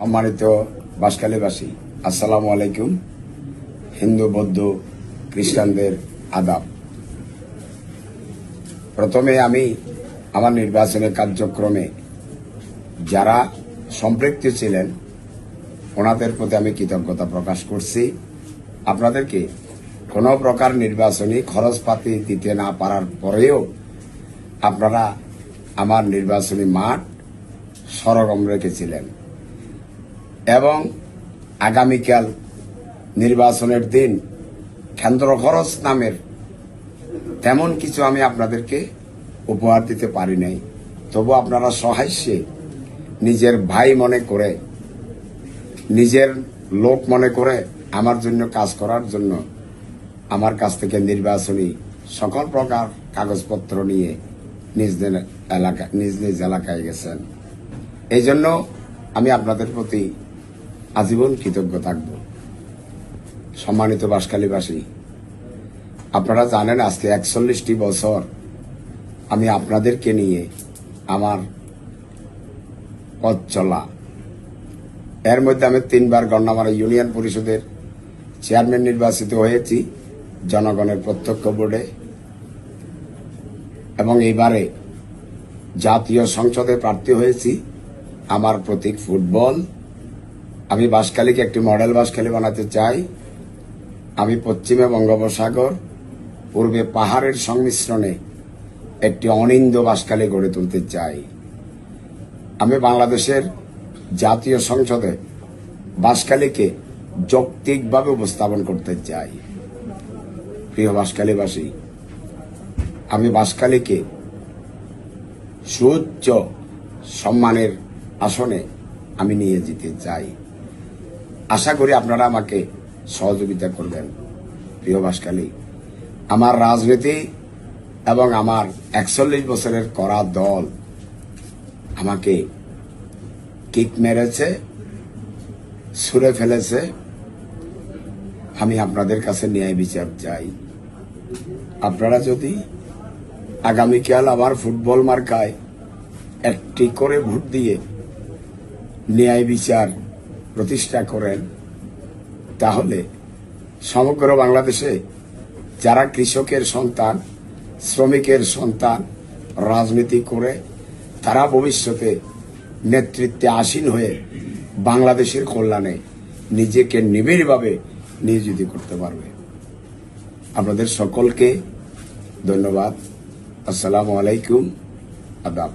সম্মানিত বাঁশখালীবাসী, আসসালামু আলাইকুম। হিন্দু, বৌদ্ধ, খ্রিস্টানদের আদাব। প্রথমে আমি আমার নির্বাচনের কার্যক্রমে যারা সম্পৃক্ত ছিলেন ওনাদের প্রতি আমি কৃতজ্ঞতা প্রকাশ করছি। আপনাদেরকে কোনো প্রকার নির্বাচনী খরচপাতি দিতে না পারার পরেও আপনারা আমার নির্বাচনী মাঠ সরগম রেখেছিলেন এবং আগামীকাল নির্বাচনের দিন কেন্দ্র খরচ নামের তেমন কিছু আমি আপনাদেরকে উপহার দিতে পারি নাই। তবু আপনারা সহাস্যে নিজের ভাই মনে করে, নিজের লোক মনে করে আমার জন্য কাজ করার জন্য আমার কাছ থেকে নির্বাচনী সকল প্রকার কাগজপত্র নিয়ে নিজ নিজ এলাকায় গেছেন। এই জন্য আমি আপনাদের প্রতি আজীবন কৃতজ্ঞ থাকব। সম্মানিত বাঁশখালীবাসী, আপনারা জানেন আজকে 41টি বছর আমি আপনাদেরকে নিয়ে আমার পথ চলা। এর মধ্যে আমি 3 বার গণ্যমান্য ইউনিয়ন পরিষদের চেয়ারম্যান নির্বাচিত হয়েছি জনগণের প্রত্যক্ষ ভোটে এবং এইবারে জাতীয় সংসদে প্রার্থী হয়েছি। আমার প্রতীক ফুটবল। আমি বাঁশখালীকে একটি মডেল বাঁশখালী বানাতে চাই। আমি পশ্চিমে বঙ্গোপসাগর, পূর্বে পাহাড়ের সংমিশ্রণে একটি অনিন্দ্য বাঁশখালী গড়ে তুলতে চাই। আমি বাংলাদেশের জাতীয় সংসদে বাঁশখালীকে যৌক্তিকভাবে উপস্থাপন করতে চাই। প্রিয় বাঁশখালীবাসী, আমি বাঁশখালীকে সুউচ্চ সম্মানের আসনে আমি নিয়ে যেতে চাই। আশা করি আপনারা আমাকে সহযোগিতা করবেন। প্রিয় বাঁশখালী, আমার রাজনীতি এবং আমার 41 বছরের করা দল আমাকে কিক মেরেছে, ছুঁড়ে ফেলেছে। আমি আপনাদের কাছে ন্যায় বিচার চাই। আপনারা যদি আগামীকাল আমার ফুটবল মার্কায় একটি করে ভোট দিয়ে ন্যায় বিচার প্রতিষ্ঠা করেন, তাহলে সমগ্র বাংলাদেশে যারা কৃষকের সন্তান, শ্রমিকের সন্তান রাজনীতি করে তারা ভবিষ্যতে নেতৃত্বে আসীন হয়ে বাংলাদেশের কল্যাণে নিজেকে নিবিড়ভাবে নিয়োজিত করতে পারবে। আপনাদের সকলকে ধন্যবাদ। আসসালামু আলাইকুম, আদাব।